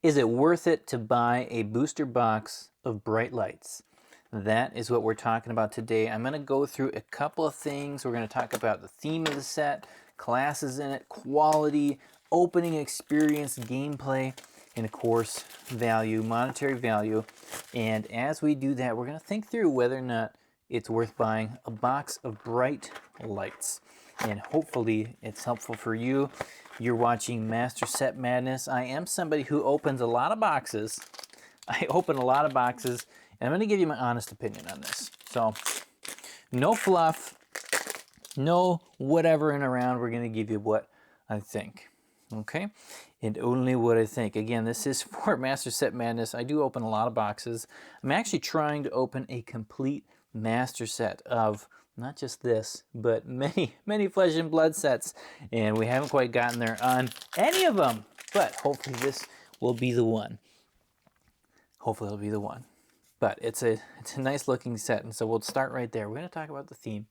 Is it worth it to buy a booster box of bright lights? That is what we're talking about today. I'm going to go through a couple of things. We're going to talk about the theme of the set, classes in it, quality, opening experience, gameplay, and of course, value, monetary value. And as we do that, we're going to think through whether or not it's worth buying a box of bright lights. And hopefully it's helpful for you. You're watching Master Set Madness. I am somebody who opens a lot of boxes. I open a lot of boxes, and I'm going to give you my honest opinion on this. So, no fluff, no whatever and around. We're going to give you what I think. Okay? And only what I think. Again, this is for Master Set Madness. I do open a lot of boxes. I'm actually trying to open a complete master set of not just this, but many Flesh and Blood sets. And we haven't quite gotten there on any of them. But hopefully this will be the one. Hopefully it'll be the one. But it's a nice looking set. And so we'll start right there. We're going to talk about the theme.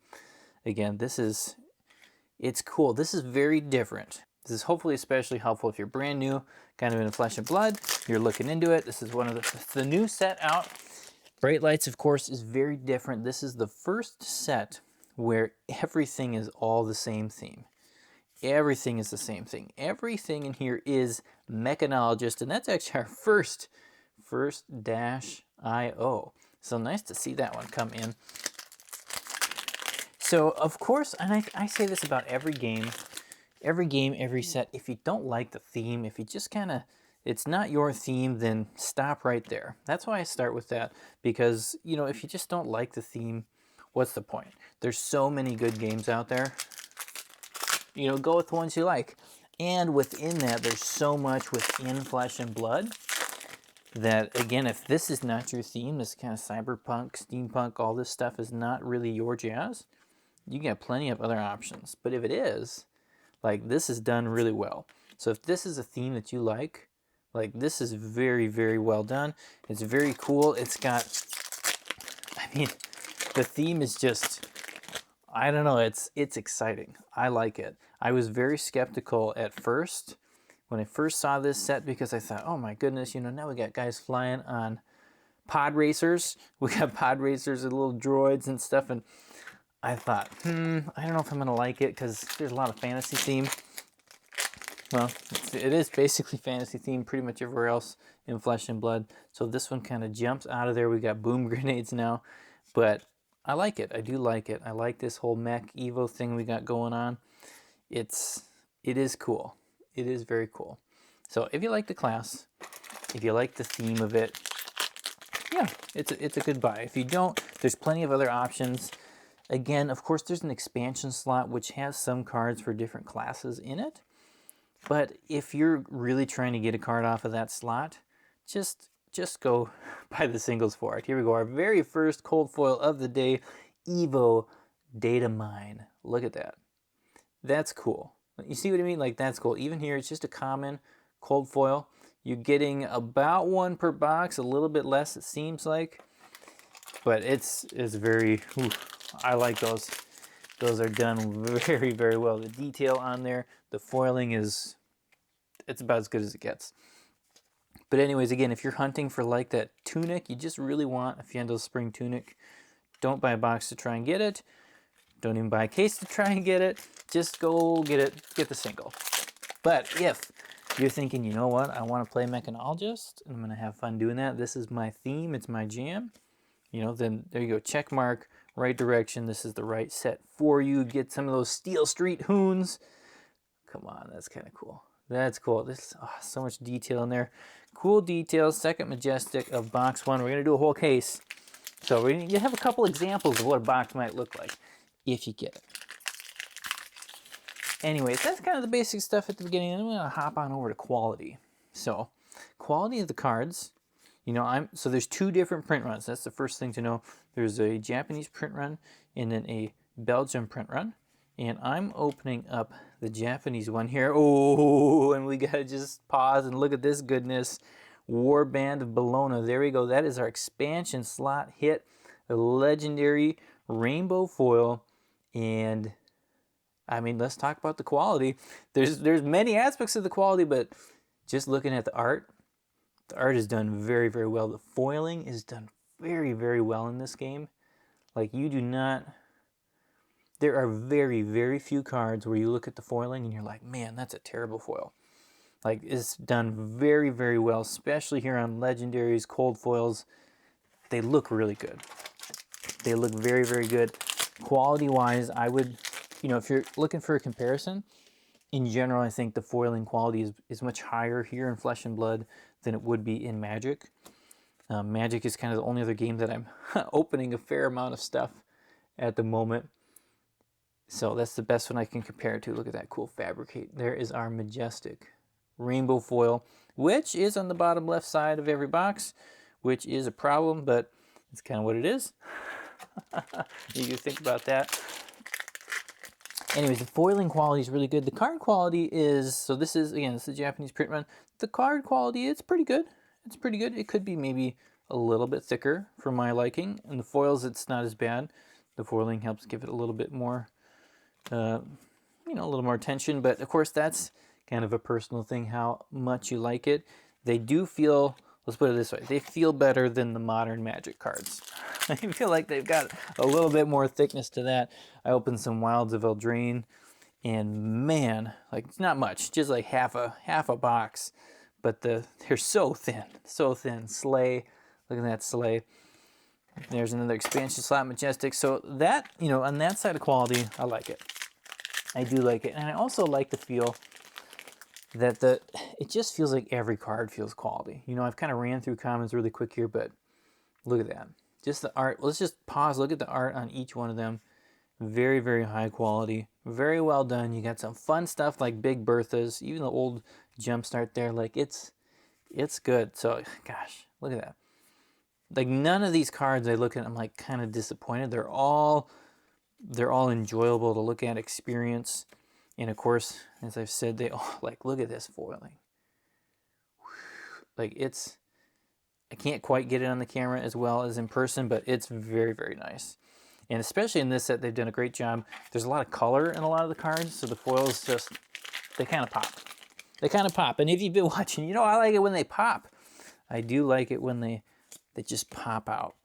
Again, it's cool. This is very different. This is hopefully especially helpful if you're brand new, kind of in Flesh and Blood, you're looking into it. This is one of the new set out. Bright Lights, of course, is very different. This is the first set where everything is all the same theme. Everything is the same thing. Everything in here is Mechanologist, and that's actually our first dash IO. So nice to see that one come in. So, of course, and I say this about every game, every set. If you don't like the theme, if you just kind of, it's not your theme, then stop right there. That's why I start with that, because, you know, if you just don't like the theme, what's the point? There's so many good games out there. You know, go with the ones you like. And within that, there's so much within Flesh and Blood that, again, if this is not your theme, this kind of cyberpunk, steampunk, all this stuff is not really your jazz, you got plenty of other options. But if it is, like, this is done really well. So if this is a theme that you like this is very well done. It's very cool. It's got, I mean, the theme is just, I don't know, it's exciting. I like it. I was very skeptical at first when I first saw this set, because I thought, oh my goodness, you know, now we got guys flying on pod racers. We got pod racers and little droids and stuff, and I thought, I don't know if I'm gonna like it, because there's a lot of fantasy theme. Well, it is basically fantasy theme pretty much everywhere else in Flesh and Blood. So this one kind of jumps out of there. We got boom grenades now, but I like it. I do like it. I like this whole mech Evo thing we got going on. It is cool. It is very cool. So if you like the class, if you like the theme of it, yeah, it's a good buy. If you don't, there's plenty of other options. Again, of course, there's an expansion slot which has some cards for different classes in it. But if you're really trying to get a card off of that slot, just go buy the singles for it. Here we go, our very first cold foil of the day, Evo Data Mine. Look at that. That's cool. You see what I mean? Like, that's cool. Even here, it's just a common cold foil. You're getting about one per box, a little bit less it seems like. But it's very, I like those. Those are done very well. The detail on there, the foiling it's about as good as it gets. But anyways, again, if you're hunting for like that tunic, you just really want a Fiendo Spring tunic, don't buy a box to try and get it. Don't even buy a case to try and get it. Just go get it, get the single. But if you're thinking, you know what, I want to play Mechanologist, and I'm going to have fun doing that, this is my theme, it's my jam, you know, then there you go, check mark, right direction, this is the right set for you. Get some of those Steel Street Hoons. Come on, that's kind of cool. That's cool. This so much detail in there. Cool details. Second Majestic of box one. We're going to do a whole case. So we're going to have a couple examples of what a box might look like if you get it. Anyways, that's kind of the basic stuff at the beginning. And I'm going to hop on over to quality. So, quality of the cards. You know, so there's two different print runs. That's the first thing to know. There's a Japanese print run and then a Belgium print run. And I'm opening up the Japanese one here. Oh, and we gotta just pause and look at this goodness. Warband of Bologna. There we go. That is our expansion slot hit. A legendary rainbow foil. And I mean, let's talk about the quality. There's many aspects of the quality, but just looking at the art, The art is done very, very well. The foiling is done very, very well in this game. Like, you do not... There are very, very few cards where you look at the foiling and you're like, man, that's a terrible foil. Like, it's done very, very well, especially here on legendaries, cold foils. They look really good. They look very, very good. Quality-wise, I would, you know, if you're looking for a comparison, in general, I think the foiling quality is much higher here in Flesh and Blood than it would be in Magic. Magic is kind of the only other game that I'm opening a fair amount of stuff at the moment. So that's the best one I can compare it to. Look at that cool Fabricate. There is our majestic rainbow foil, which is on the bottom left side of every box, which is a problem, but it's kind of what it is. You can think about that. Anyways, the foiling quality is really good. The card quality is, so this is, again, this is the Japanese print run. The card quality, it's pretty good. It's pretty good. It could be maybe a little bit thicker for my liking. And the foils, it's not as bad. The foiling helps give it a little bit more, you know, a little more attention. But of course, that's kind of a personal thing, how much you like it. They do feel, let's put it this way, they feel better than the modern Magic cards. I feel like they've got a little bit more thickness to that. I opened some Wilds of Eldraine, and man, like, it's not much, just like half a box, but they're so thin, so thin. Slay, look at that Slay. There's another expansion slot, Majestic. So that, you know, on that side of quality, I like it. I do like it, and I also like the feel that it just feels like every card feels quality. You know, I've kind of ran through commons really quick here, but look at that. Just the art. Let's just pause, look at the art on each one of them. Very, very high quality. Very well done. You got some fun stuff like Big Bertha's, even the old Jumpstart there. Like, it's good. So, gosh, look at that. Like, none of these cards I look at, I'm like kind of disappointed. They're all enjoyable to look at, experience. And of course, as I've said, they all, like, look at this foiling. Like, I can't quite get it on the camera as well as in person, but it's very, very nice. And especially in this set, they've done a great job. There's a lot of color in a lot of the cards, so the foils just, they kind of pop. They kind of pop. And if you've been watching, you know, I like it when they pop. I do like it when they just pop out.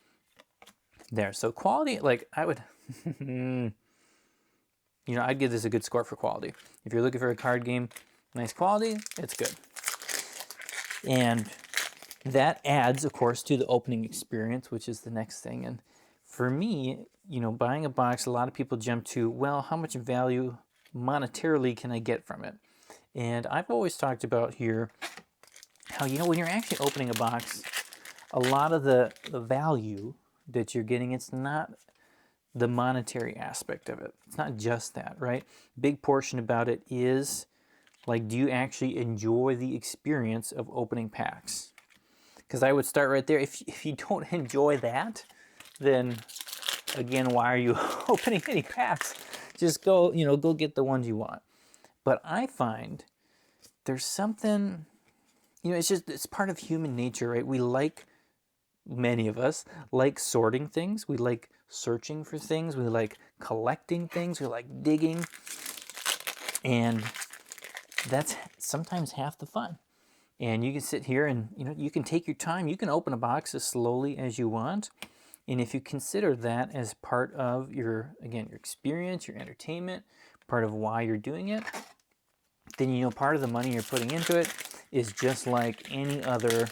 There. So quality, like, I would, you know, I'd give this a good score for quality. If you're looking for a card game, nice quality, it's good. And that adds, of course, to the opening experience, which is the next thing. And for me, you know, buying a box, a lot of people jump to, well, how much value monetarily can I get from it? And I've always talked about here how, you know, when you're actually opening a box, a lot of the value that you're getting, it's not the monetary aspect of it. It's not just that, right? Big portion about it is, like, do you actually enjoy the experience of opening packs? Because I would start right there. If you don't enjoy that, then again, why are you opening any packs? Just go, you know, go get the ones you want. But I find there's something, you know, it's part of human nature, right? We like, many of us like sorting things. We like searching for things. We like collecting things. We like digging. And that's sometimes half the fun. And you can sit here and, you know, you can take your time. You can open a box as slowly as you want. And if you consider that as part of your, again, your experience, your entertainment, part of why you're doing it, then, you know, part of the money you're putting into it is just like any other,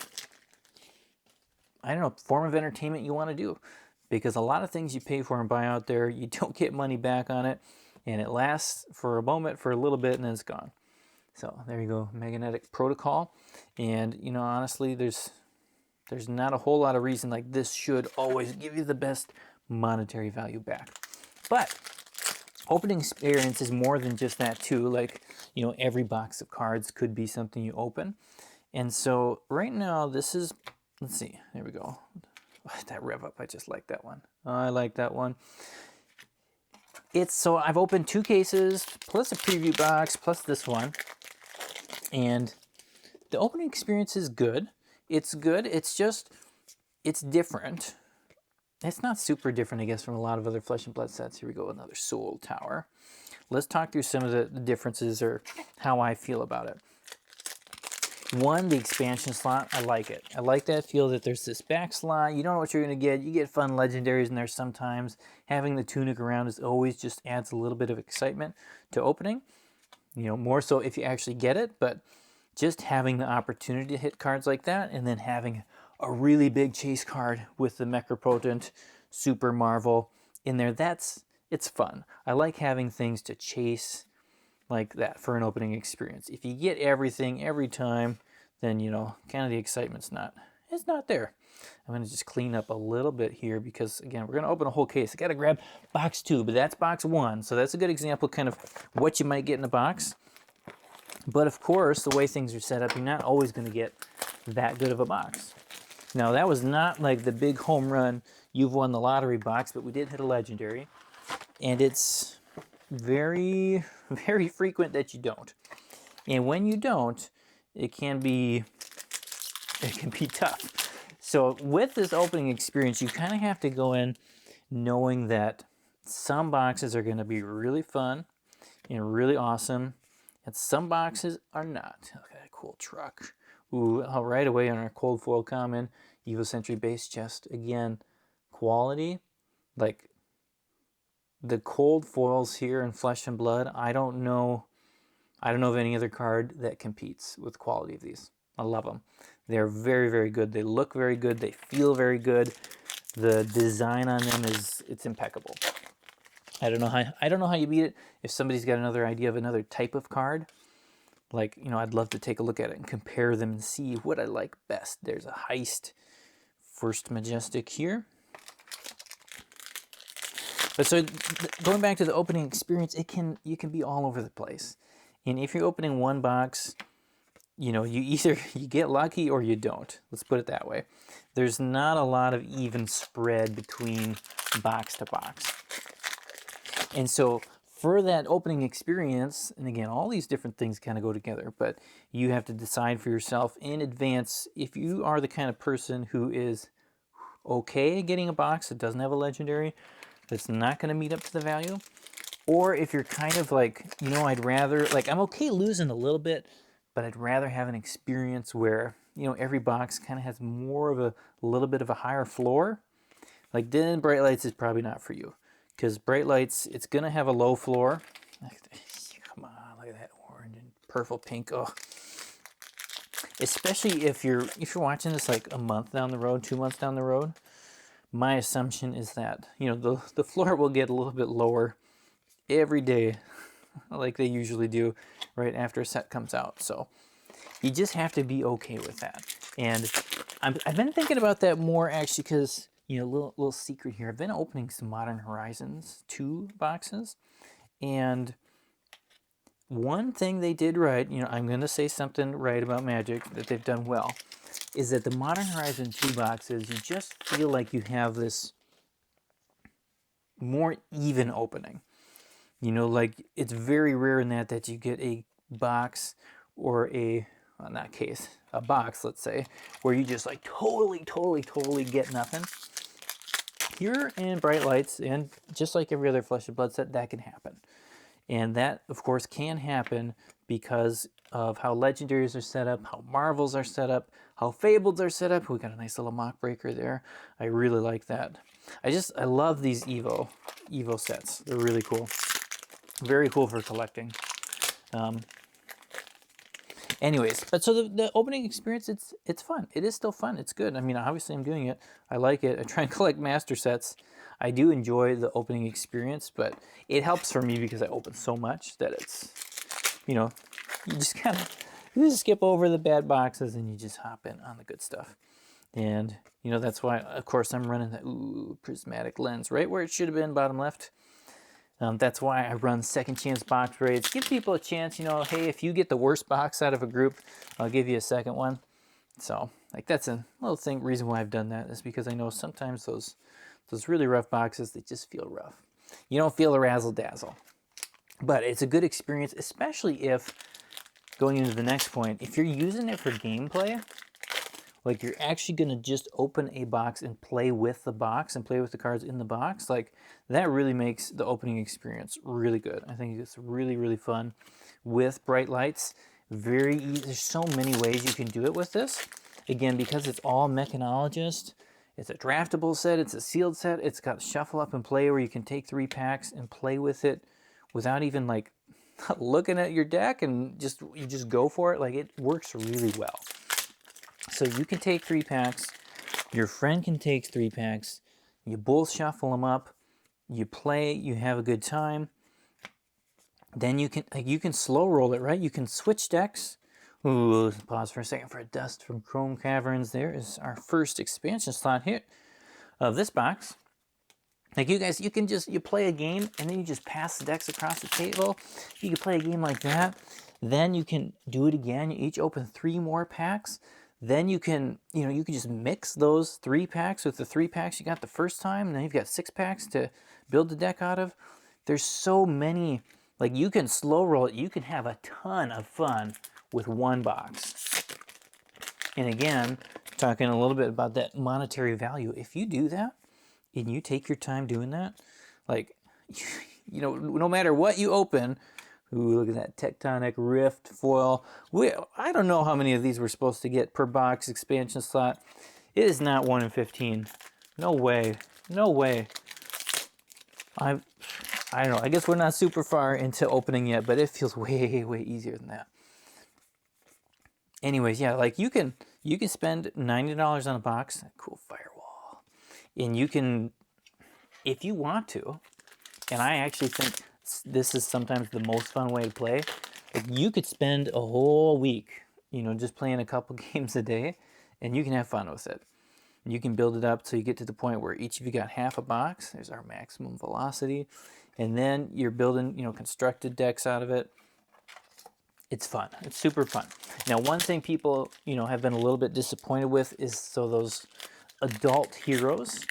I don't know, form of entertainment you want to do. Because a lot of things you pay for and buy out there, you don't get money back on it. And it lasts for a moment, for a little bit, and then it's gone. So there you go, Magnetic Protocol. And, you know, honestly, there's not a whole lot of reason like this should always give you the best monetary value back. But opening experience is more than just that too. Like, you know, every box of cards could be something you open. And so right now this is, let's see, there we go. That rev up, I just like that one. I like that one. So I've opened 2 cases, plus a preview box, plus this one. And the opening experience is good. It's good. It's just, it's different. It's not super different, I guess, from a lot of other Flesh and Blood sets. Here we go, another Soul Tower. Let's talk through some of the differences or how I feel about it. One, the expansion slot, I like it. I like that feel that there's this back slot. You don't know what you're going to get. You get fun legendaries in there sometimes. Having the tunic around is always just adds a little bit of excitement to opening. You know, more so if you actually get it, but just having the opportunity to hit cards like that and then having a really big chase card with the Mecropotent Super Marvel in there, it's fun. I like having things to chase like that for an opening experience. If you get everything every time, then, you know, kind of the excitement's it's not there. I'm going to just clean up a little bit here because, again, we're going to open a whole case. I got to grab box 2, but that's box 1. So that's a good example kind of what you might get in a box. But of course, the way things are set up, you're not always going to get that good of a box. Now, that was not like the big home run, you've won the lottery box, but we did hit a legendary. And it's very, very frequent that you don't. And when you don't, it can be tough. So with this opening experience, you kind of have to go in knowing that some boxes are going to be really fun and really awesome, and some boxes are not. Look at that cool truck. Ooh, right away on our cold foil common, Evo Sentry base chest. Again, quality, like the cold foils here in Flesh and Blood, I don't know of any other card that competes with the quality of these. I love them. They're very, very good. They look very good. They feel very good. The design on them it's impeccable. I don't know how you beat it. If somebody's got another idea of another type of card, like, you know, I'd love to take a look at it and compare them and see what I like best. There's a Heist First Majestic here. But so going back to the opening experience, you can be all over the place. And if you're opening one box, you know, you get lucky or you don't. Let's put it that way. There's not a lot of even spread between box to box. And so for that opening experience, and again, all these different things kind of go together, but you have to decide for yourself in advance if you are the kind of person who is okay getting a box that doesn't have a legendary, that's not going to meet up to the value, or if you're kind of like, you know, I'd rather, like, I'm okay losing a little bit, but I'd rather have an experience where, you know, every box kind of has more of a little bit of a higher floor. Like, then Bright Lights is probably not for you, because Bright Lights, it's going to have a low floor. Come on, look at that orange and purple pink. Oh, especially if you're watching this like a month down the road, 2 months down the road. My assumption is that, you know, the floor will get a little bit lower every day, like they usually do right after a set comes out. So you just have to be okay with that. And I've been thinking about that more actually because, you know, little secret here. I've been opening some Modern Horizons 2 boxes, and one thing they did right, you know, I'm going to say something right about Magic that they've done well, is that the Modern Horizon 2 boxes, you just feel like you have this more even opening. You know, like, it's very rare in that you get a box or a, well, in that case, a box, let's say, where you just like totally get nothing. Here in Bright Lights, and just like every other Flesh and Blood set, that can happen. And that, of course, can happen because of how legendaries are set up, how Marvels are set up, how Fableds are set up. We got a nice little mock breaker there. I really like that. I love these Evo sets. They're really cool. Very cool for collecting. Anyways, but so the opening experience, it's fun. It is still fun. It's good. I mean, obviously I'm doing it. I like it. I try and collect master sets. I do enjoy the opening experience, but it helps for me because I open so much that it's, you know, you just skip over the bad boxes and you just hop in on the good stuff. And, you know, that's why, of course, I'm running the prismatic lens right where it should have been, bottom left. That's why I run second chance box raids. Give people a chance, you know, hey, if you get the worst box out of a group, I'll give you a second one. So, like, that's a little reason why I've done that is because I know sometimes those really rough boxes, they just feel rough. You don't feel a razzle dazzle. But it's a good experience, especially if, going into the next point, if you're using it for gameplay, like you're actually going to just open a box and play with the box and play with the cards in the box, like that really makes the opening experience really good. I think it's really, really fun with Bright Lights. Very easy. There's so many ways you can do it with this. Again, because it's all mechanologist, it's a draftable set, it's a sealed set, it's got shuffle up and play where you can take 3 packs and play with it without even like looking at your deck, and you just go for it. Like, it works really well. So you can take 3 packs, your friend can take 3 packs, you both shuffle them up, you play, you have a good time. Then you can slow roll it, right? You can switch decks. Ooh, pause for a second for a dust from Chrome Caverns. There is our first expansion slot here of this box. Like, you guys, you play a game and then you just pass the decks across the table. You can play a game like that. Then you can do it again. You each open 3 more packs. Then you can just mix those 3 packs with the 3 packs you got the first time. And then you've got 6 packs to build the deck out of. There's so many. Like, you can slow roll it. You can have a ton of fun with one box. And again, talking a little bit about that monetary value. If you do that and you take your time doing that, like, no matter what you open, ooh, look at that Tectonic Rift foil. I don't know how many of these we're supposed to get per box expansion slot. It is not 1 in 15. No way. No way. I don't know. I guess we're not super far into opening yet, but it feels way, way easier than that. Anyways, yeah, like, you can spend $90 on a box. Cool firewall. And you can, if you want to, and I actually think this is sometimes the most fun way to play. Like, you could spend a whole week, just playing a couple games a day, and you can have fun with it. You can build it up till you get to the point where each of you got half a box. There's our maximum velocity. And then you're building, constructed decks out of it. It's fun. It's super fun. Now, one thing people, have been a little bit disappointed with is those adult heroes.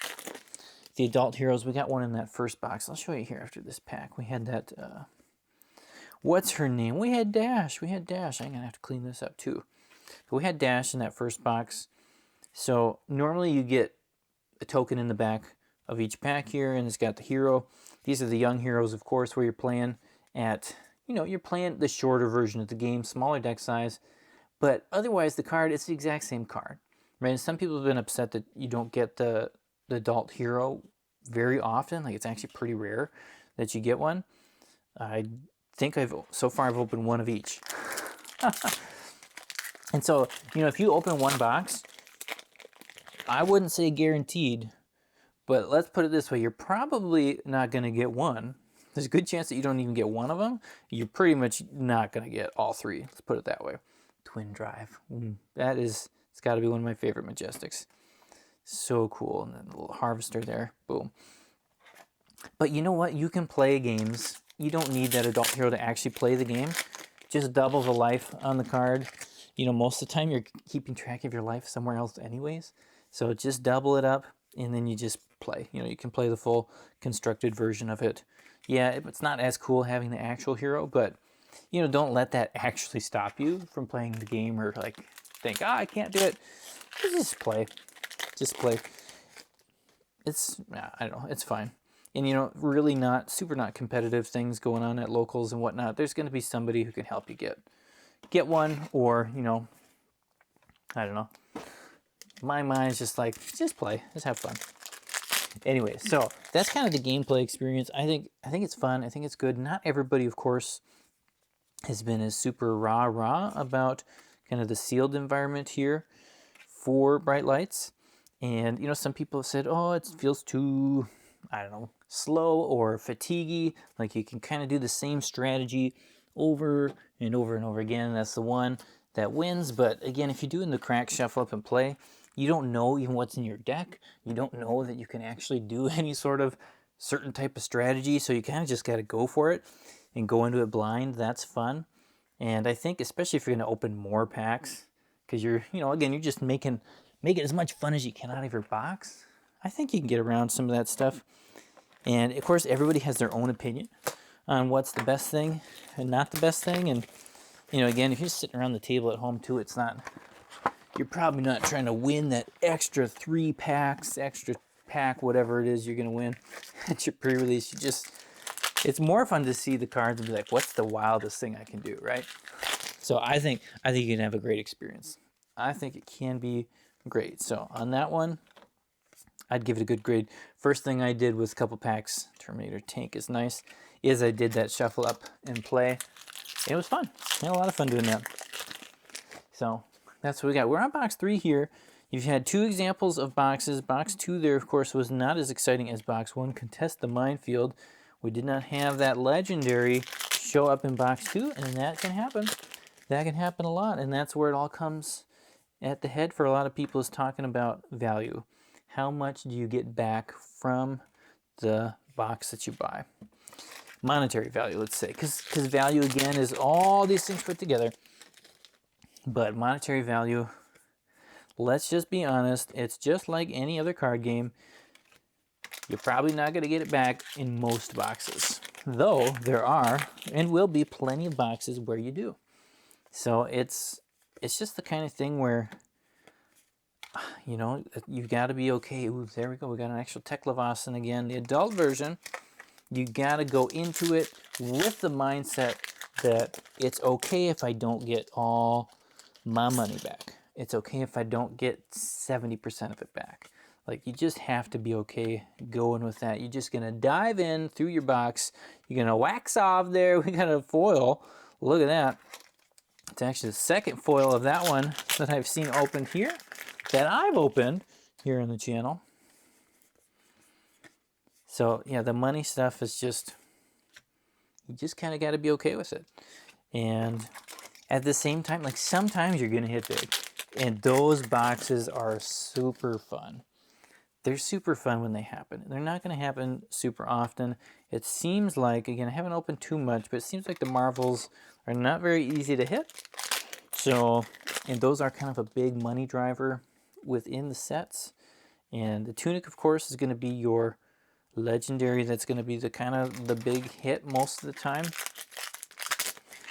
The adult heroes, we got one in that first box. I'll show you here after this pack. We had that, what's her name? We had Dash. I'm going to have to clean this up too. But we had Dash in that first box. So normally you get a token in the back of each pack here, and it's got the hero. These are the young heroes, of course, where you're playing at, you're playing the shorter version of the game, smaller deck size. But otherwise, the card, it's the exact same card, right? And some people have been upset that you don't get the adult hero very often. Like, it's actually pretty rare that you get one. I think so far I've opened one of each. And so, if you open one box, I wouldn't say guaranteed, but let's put it this way. You're probably not going to get one. There's a good chance that you don't even get one of them. You're pretty much not going to get all 3. Let's put it that way. Twin Drive. It's got to be one of my favorite Majestics. So cool. And then the little harvester there. Boom. But you know what? You can play games. You don't need that adult hero to actually play the game. Just double the life on the card. Most of the time you're keeping track of your life somewhere else anyways. So just double it up, and then you just play. You can play the full constructed version of it. Yeah, it's not as cool having the actual hero, but, don't let that actually stop you from playing the game, or like think, I can't do it. Just play. Just play. I don't know, it's fine. And, really not competitive things going on at locals and whatnot. There's going to be somebody who can help you get one, or, I don't know. My mind's just like, just play, just have fun. Anyway, so that's kind of the gameplay experience. I think it's fun. I think it's good. Not everybody, of course, has been as super rah about kind of the sealed environment here for Bright Lights. And, some people have said, oh, it feels too, I don't know, slow or fatiguey. Like, you can kind of do the same strategy over and over and over again. That's the one that wins. But again, if you're doing the crack, shuffle up and play, you don't know even what's in your deck. You don't know that you can actually do any sort of certain type of strategy. So you kind of just got to go for it and go into it blind. That's fun. And I think, especially if you're going to open more packs, because you're, again, you're just making as much fun as you can out of your box. I think you can get around some of that stuff. And of course, everybody has their own opinion on what's the best thing and not the best thing. And, again, if you're sitting around the table at home too, you're probably not trying to win that extra 3 packs, extra pack, whatever it is you're going to win at your pre-release. It's more fun to see the cards and be like, what's the wildest thing I can do, right? So I think you can have a great experience. I think it can be great. So on that one, I'd give it a good grade. First thing I did with a couple packs, Terminator Tank is nice, is I did that shuffle up and play. It was fun. I had a lot of fun doing that. So that's what we got. We're on box 3 here. You've had 2 examples of boxes. Box 2 there, of course, was not as exciting as box 1, Contest the Minefield. We did not have that legendary show up in box 2, and that can happen. That can happen a lot, and that's where it all comes at the head for a lot of people, is talking about value. How much do you get back from the box that you buy? Monetary value, let's say, because value, again, is all these things put together. But monetary value, let's just be honest, it's just like any other card game. You're probably not going to get it back in most boxes, though there are and will be plenty of boxes where you do. So it's just the kind of thing where, you know, you got to be okay. Ooh, there we go. We got an extra Teklevasen again, the adult version. You got to go into it with the mindset that it's okay if I don't get all my money back. It's okay if I don't get 70% of it back. Like, you just have to be okay going with that. You're just going to dive in through your box. You're going to wax off there. We got a foil. Look at that. It's actually the second foil of that one that I've seen opened here, that I've opened here on the channel. So, yeah, the money stuff is just, you just kind of got to be okay with it. And at the same time, like, sometimes you're going to hit big. And those boxes are super fun. They're super fun when they happen. They're not going to happen super often. It seems like, again, I haven't opened too much, but it seems like the Marvels are not very easy to hit. So, and those are kind of a big money driver within the sets. And the Tunic, of course, is going to be your legendary. That's going to be the kind of the big hit most of the time.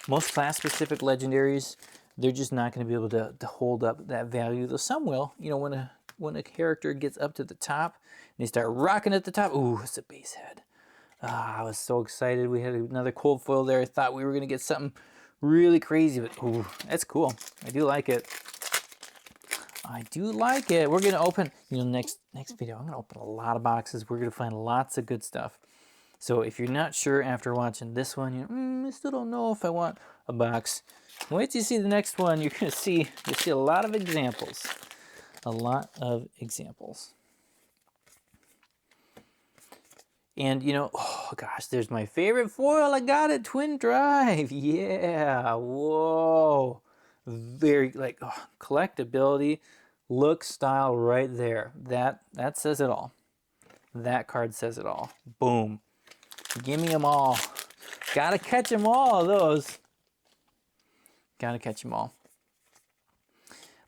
Most class-specific legendaries, they're just not going to be able to hold up that value. Though some will. You know, when a character gets up to the top and they start rocking at the top, ooh, it's a base head. I was so excited. We had another cold foil there. I thought we were going to get something really crazy, but ooh, that's cool. I do like it. I do like it. We're going to open, you know, next video, I'm going to open a lot of boxes. We're going to find lots of good stuff. So if you're not sure after watching this one, I still don't know if I want a box, wait till you see the next one. You're going to see, you'll see a lot of examples. A lot of examples. And, you know, oh gosh, there's my favorite foil. I got it, Twin Drive. Yeah, whoa. Very, like, oh, collectability, look, style right there. That says it all. That card says it all. Boom. Give me them all. Gotta catch them all, those. Gotta catch them all.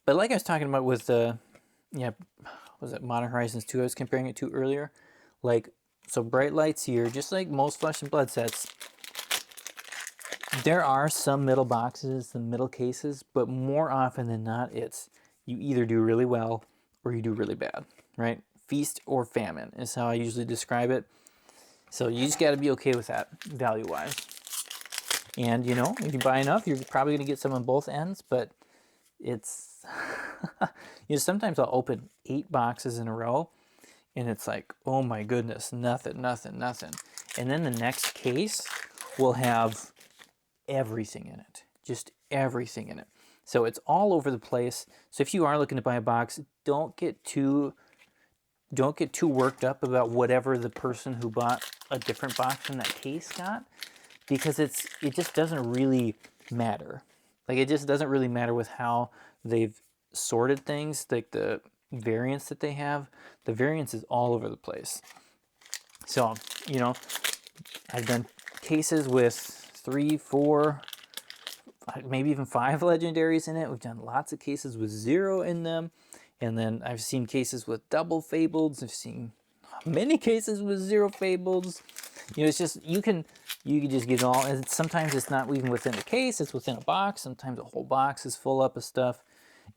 But like I was talking about with was it Modern Horizons 2 I was comparing it to earlier? Like, so Bright Lights here, just like most Flesh and Blood sets, there are some middle boxes, some middle cases, but more often than not, it's you either do really well or you do really bad, right? Feast or famine is how I usually describe it. So you just got to be okay with that value-wise. And, you know, if you buy enough, you're probably going to get some on both ends, but it's, you know, sometimes I'll open 8 boxes in a row, and it's like, oh my goodness, nothing. And then the next case will have everything in it, just everything in it. So it's all over the place. So if you are looking to buy a box, don't get too worked up about whatever the person who bought a different box in that case got, because it just doesn't really matter. Like, it just doesn't really matter with how they've sorted things, like the variance that they have. The variance is all over the place. So, you know, I've done cases with 3, 4, maybe even 5 legendaries in it. We've done lots of cases with 0 in them. And then I've seen cases with double fableds. I've seen many cases with 0 fableds. You know, it's just, you can just get it all. And sometimes it's not even within a case, it's within a box. Sometimes a whole box is full up of stuff.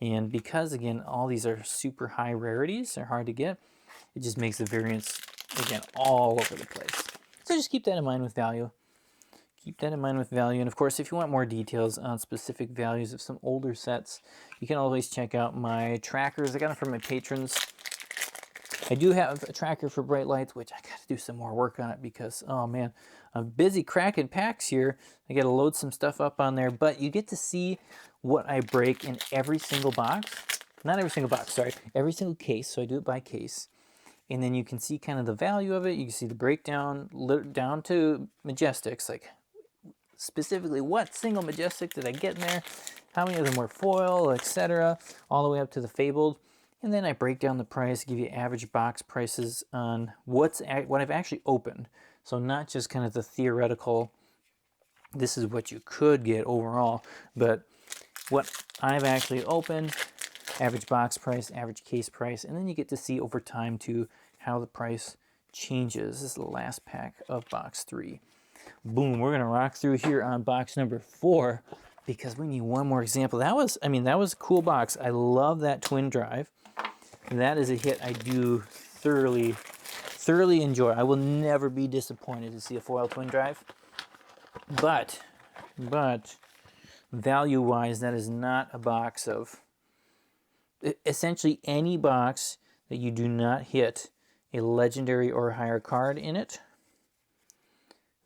And because, again, all these are super high rarities, they're hard to get, it just makes the variance, again, all over the place. So just keep that in mind with value. keep that in mind with value. And of course, if you want more details on specific values of some older sets, you can always check out my trackers. I got them from my patrons. I do have a tracker for bright lights, which I got to do some more work on it because, oh man, I'm busy cracking packs here. I got to load some stuff up on there, but you get to see what I break in every single box. Not every single box, sorry, every single case. So I do it by case. And then you can see kind of the value of it. You can see the breakdown down to Majestics, like specifically what single Majestic did I get in there, how many of them were foil, etc., all the way up to the Fabled. And then I break down the price, give you average box prices on what I've actually opened. So not just kind of the theoretical, this is what you could get overall, but what I've actually opened, average box price, average case price, and then you get to see over time too how the price changes. This is the last pack of box 3. Boom, we're gonna rock through here on box number 4 because we need one more example. That was a cool box. I love that twin drive. That is a hit I do thoroughly enjoy. I will never be disappointed to see a foil twin drive. But value-wise, that is not a box of, essentially any box that you do not hit a legendary or higher card in it.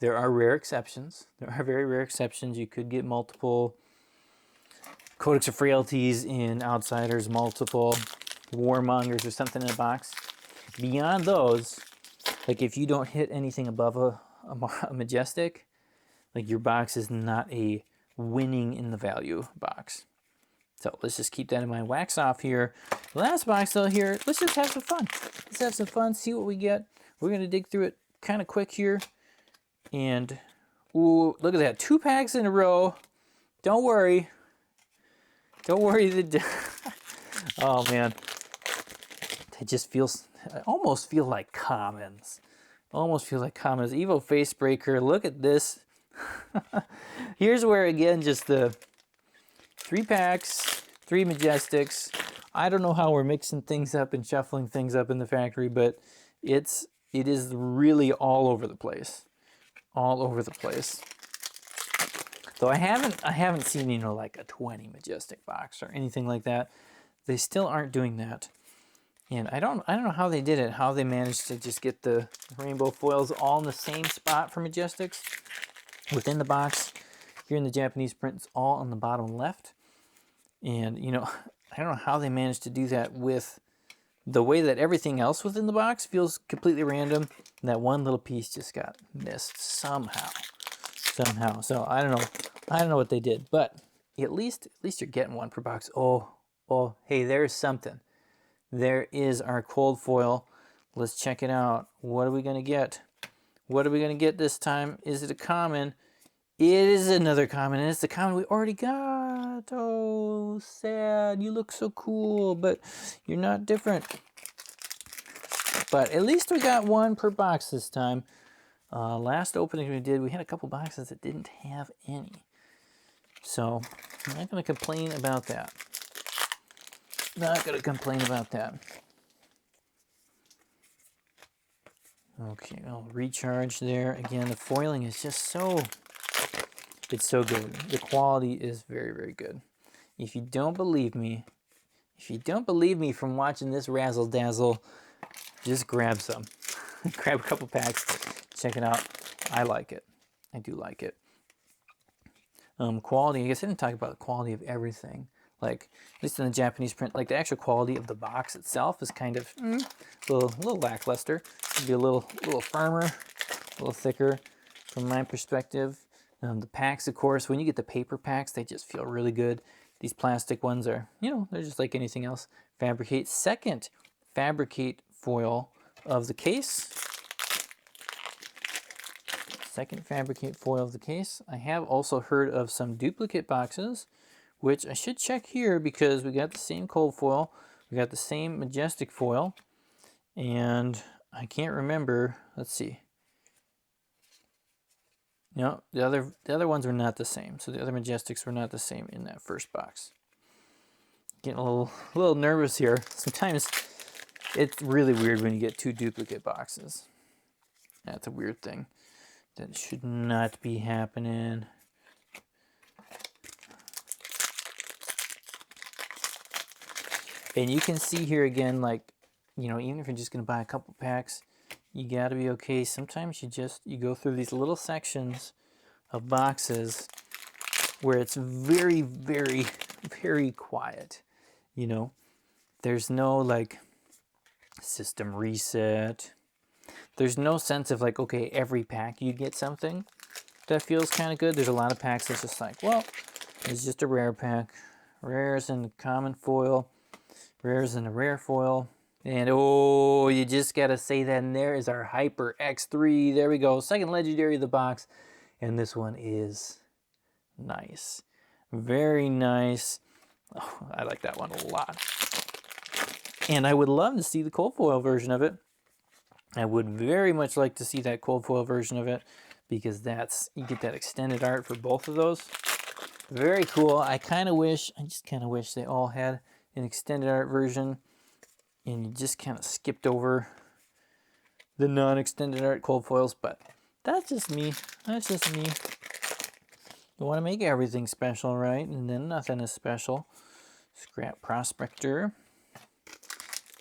There are rare exceptions. There are very rare exceptions. You could get multiple Codex of Frailties in Outsiders, multiple Warmongers or something in a box. Beyond those, like if you don't hit anything above a Majestic, like your box is not a winning in the value box. So let's just keep that in mind. Wax off here. The last box though here, let's just have some fun. Let's have some fun, see what we get. We're gonna dig through it kind of quick here. And ooh, look at that, 2 packs in a row. Don't worry. Don't worry. Oh man. It just feels, I almost feel like commons. Almost feel like commons. Evo Facebreaker, look at this. Here's where again, just the 3 packs, 3 Majestics. I don't know how we're mixing things up and shuffling things up in the factory, but it is really all over the place. All over the place. Though I haven't seen, you know, like a 20 Majestic box or anything like that. They still aren't doing that. And I don't know how they did it, how they managed to just get the rainbow foils all in the same spot for Majestics within the box. Here in the Japanese print, it's all on the bottom left. And, you know, I don't know how they managed to do that with the way that everything else within the box feels completely random. And that one little piece just got missed somehow. So I don't know what they did, but at least you're getting one per box. Oh, hey, there's something. There is our cold foil. Let's check it out. What are we gonna get? What are we gonna get this time? Is it a common? It is another common, and it's the common we already got. Oh, sad. You look so cool, but you're not different. But at least we got one per box this time. Last opening we did, we had a couple boxes that didn't have any. So I'm not gonna complain about that. Not gonna complain about that. Okay, I'll recharge there. Again, the foiling is just so, it's so good. The quality is very, very good. If you don't believe me from watching this razzle dazzle, just grab some. Grab a couple packs, check it out. I like it. I do like it. Quality, I guess I didn't talk about the quality of everything. Like, at least in the Japanese print, like the actual quality of the box itself is kind of a little lackluster. It'd be a little firmer, a little thicker from my perspective. The packs, of course, when you get the paper packs, they just feel really good. These plastic ones are, you know, they're just like anything else. Fabricate. Second Fabricate foil of the case. Second Fabricate foil of the case. I have also heard of some duplicate boxes, which I should check here because we got the same cold foil, we got the same Majestic foil, and I can't remember. Let's see. No, the other ones were not the same. So the other Majestics were not the same in that first box. Getting a little nervous here. Sometimes it's really weird when you get 2 duplicate boxes. That's a weird thing. That should not be happening. And you can see here again, like, you know, even if you're just going to buy a couple packs, you got to be okay. Sometimes you go through these little sections of boxes where it's very, very, very quiet. You know, there's no like system reset. There's no sense of like, okay, every pack you get something that feels kind of good. There's a lot of packs that's just like, well, it's just a rare pack. Rares and common foil. Rares and a rare foil. And oh, you just got to say that. And there is our Hyper X3. There we go. Second legendary of the box. And this one is nice. Very nice. Oh, I like that one a lot. And I would love to see the cold foil version of it. I would very much like to see that cold foil version of it, because you get that extended art for both of those. Very cool. I just kind of wish they all had an extended art version, and you just kind of skipped over the non-extended art cold foils, but that's just me. That's just me. You want to make everything special, right? And then nothing is special. Scrap Prospector.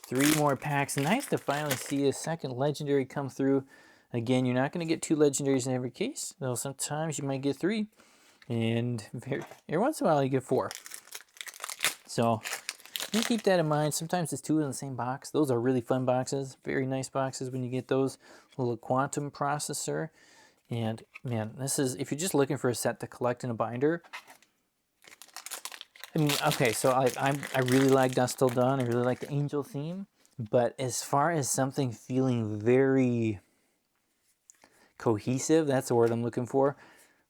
3 more packs. Nice to finally see a second legendary come through. Again, you're not going to get 2 legendaries in every case, though sometimes you might get 3. And every once in a while you get 4. So you keep that in mind. Sometimes it's 2 in the same box. Those are really fun boxes. Very nice boxes when you get those. Little quantum processor. And man, this is, if you're just looking for a set to collect in a binder. I mean, okay, so I really like Dusk Till Dawn. I really like the Angel theme. But as far as something feeling very cohesive, that's the word I'm looking for.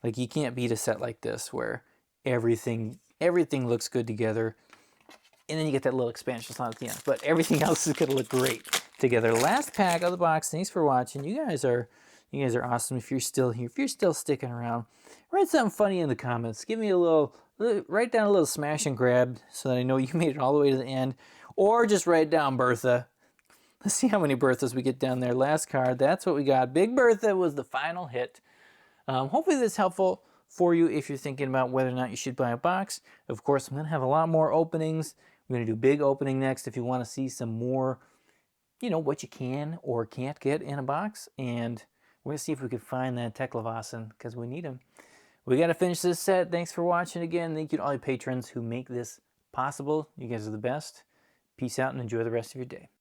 Like, you can't beat a set like this where everything looks good together. And then you get that little expansion slot at the end. But everything else is going to look great together. Last pack of the box. Thanks for watching. You guys are awesome. If you're still here, if you're still sticking around, write something funny in the comments. Give me write down a little smash and grab so that I know you made it all the way to the end. Or just write down Bertha. Let's see how many Berthas we get down there. Last card, that's what we got. Big Bertha was the final hit. Hopefully this is helpful for you if you're thinking about whether or not you should buy a box. Of course, I'm going to have a lot more openings. We're going to do big opening next if you want to see some more, you know, what you can or can't get in a box. And we're going to see if we can find that Teklevasen, because we need him. We got to finish this set. Thanks for watching again. Thank you to all you patrons who make this possible. You guys are the best. Peace out and enjoy the rest of your day.